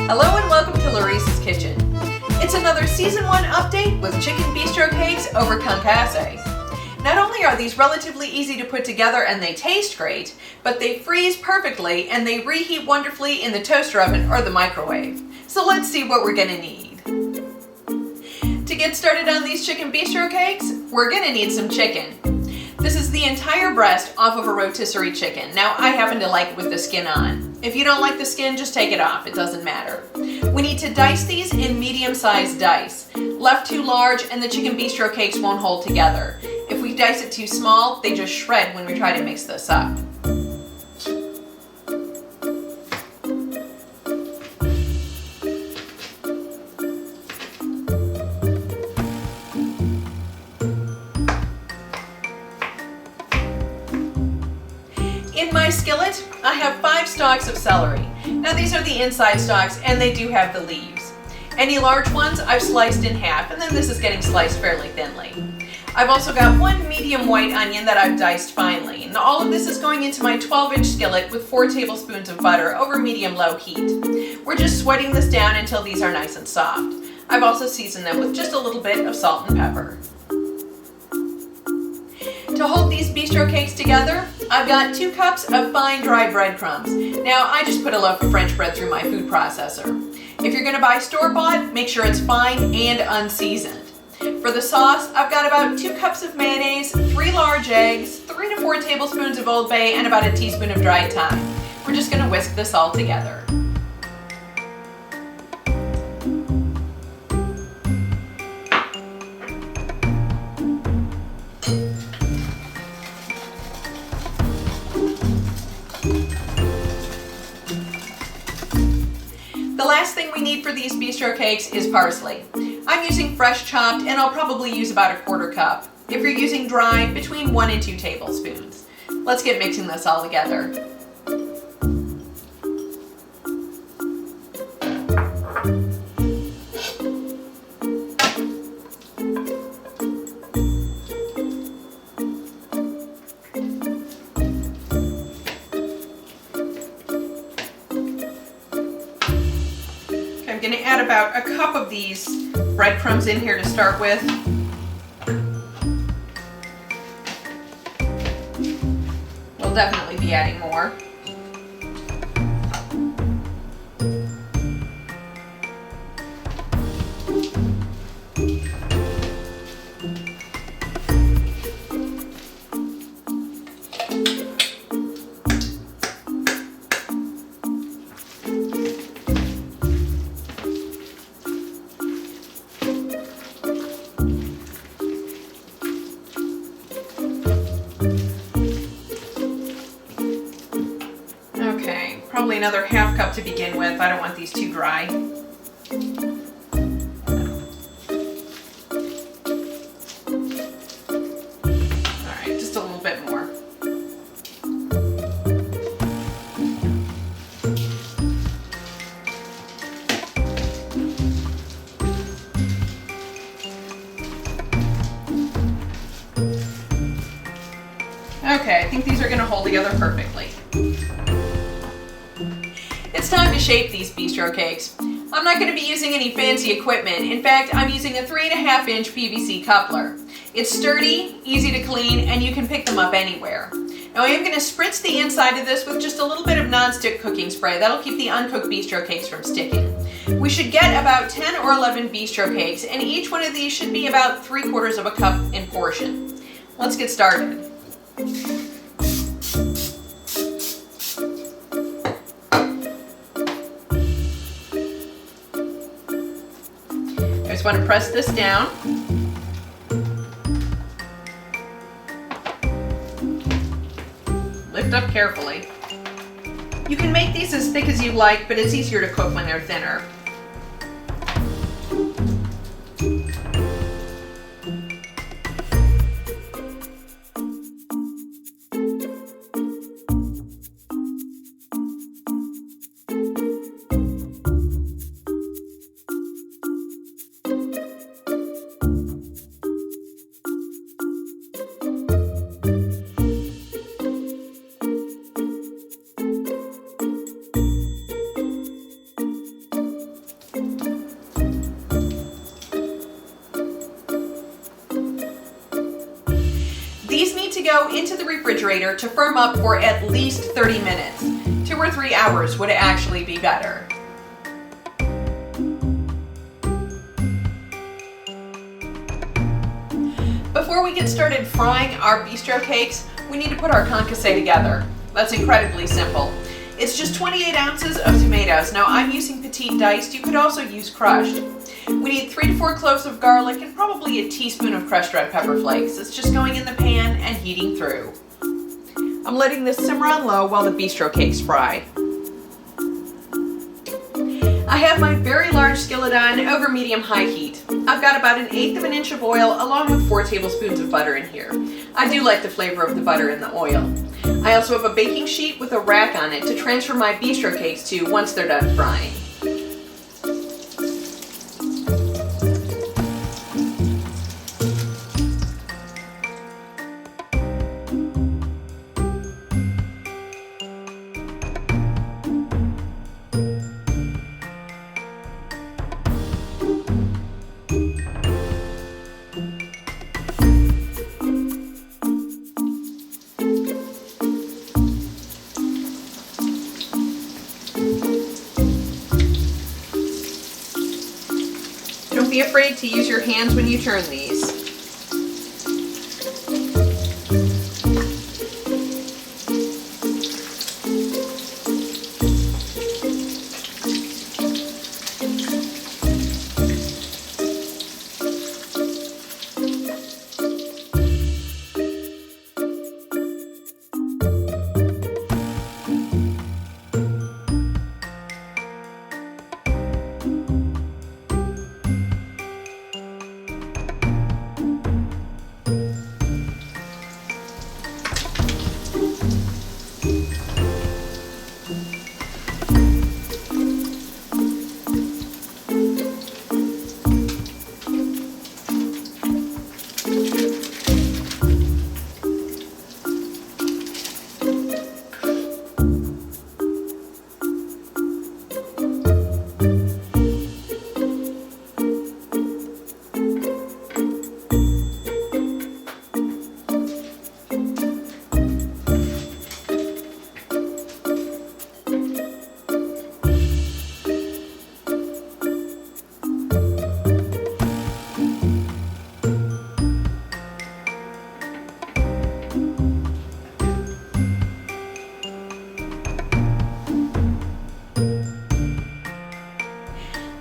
Hello and welcome to Laurice's Kitchen. It's another Season 1 update with chicken bistro cakes over concassé. Not only are these relatively easy to put together and they taste great, but they freeze perfectly and they reheat wonderfully in the toaster oven or the microwave. So let's see what we're gonna need. To get started on these chicken bistro cakes, we're gonna need some chicken. This is the entire breast off of a rotisserie chicken. Now, I happen to like it with the skin on. If you don't like the skin, just take it off. It doesn't matter. We need to dice these in medium-sized dice. Left too large and the chicken bistro cakes won't hold together. If we dice it too small, they just shred when we try to mix this up. In my skillet, I have 5 stalks of celery. Now these are the inside stalks and they do have the leaves. Any large ones I've sliced in half, and then this is getting sliced fairly thinly. I've also got 1 medium white onion that I've diced finely. And all of this is going into my 12-inch skillet with 4 tablespoons of butter over medium-low heat. We're just sweating this down until these are nice and soft. I've also seasoned them with just a little bit of salt and pepper. To hold these bistro cakes together, I've got 2 cups of fine dry breadcrumbs. Now, I just put a loaf of French bread through my food processor. If you're going to buy store-bought, make sure it's fine and unseasoned. For the sauce, I've got about 2 cups of mayonnaise, 3 large eggs, 3 to 4 tablespoons of Old Bay, and about a teaspoon of dried thyme. We're just going to whisk this all together. The last thing we need for these bistro cakes is parsley. I'm using fresh chopped and I'll probably use about 1/4 cup. If you're using dry, between 1 and 2 tablespoons. Let's get mixing this all together. I'm going to add about 1 cup of these breadcrumbs in here to start with. We'll definitely be adding more. Probably another 1/2 cup to begin with. I don't want these too dry. Alright, just a little bit more. Okay, I think these are going to hold together perfectly. It's time to shape these bistro cakes. I'm not going to be using any fancy equipment. In fact, I'm using a 3.5-inch PVC coupler. It's sturdy, easy to clean, and you can pick them up anywhere. Now I am going to spritz the inside of this with just a little bit of non-stick cooking spray. That'll keep the uncooked bistro cakes from sticking. We should get about 10 or 11 bistro cakes, and each one of these should be about 3/4 of a cup in portion. Let's get started. I just want to press this down. Lift up carefully. You can make these as thick as you like, but it's easier to cook when they're thinner. dough into the refrigerator to firm up for at least 30 minutes. 2 or 3 hours would actually be better. Before we get started frying our bistro cakes, we need to put our concassé together. That's incredibly simple. It's just 28 ounces of tomatoes. Now I'm using petite diced, you could also use crushed. We need 3 to 4 cloves of garlic and probably a teaspoon of crushed red pepper flakes. It's just going in the pan and heating through. I'm letting this simmer on low while the bistro cakes fry. I have my very large skillet on over medium-high heat. I've got about 1/8 of an inch of oil along with 4 tablespoons of butter in here. I do like the flavor of the butter in the oil. I also have a baking sheet with a rack on it to transfer my bistro cakes to once they're done frying. Don't be afraid to use your hands when you turn these.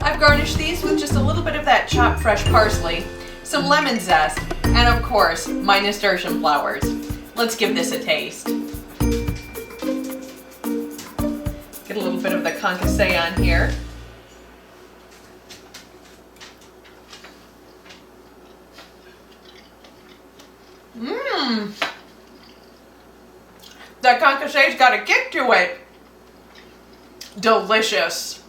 I've garnished these with just a little bit of that chopped fresh parsley, some lemon zest, and of course, my nasturtium flowers. Let's give this a taste. Get a little bit of the concassé on here. That concassé's got a kick to it. Delicious.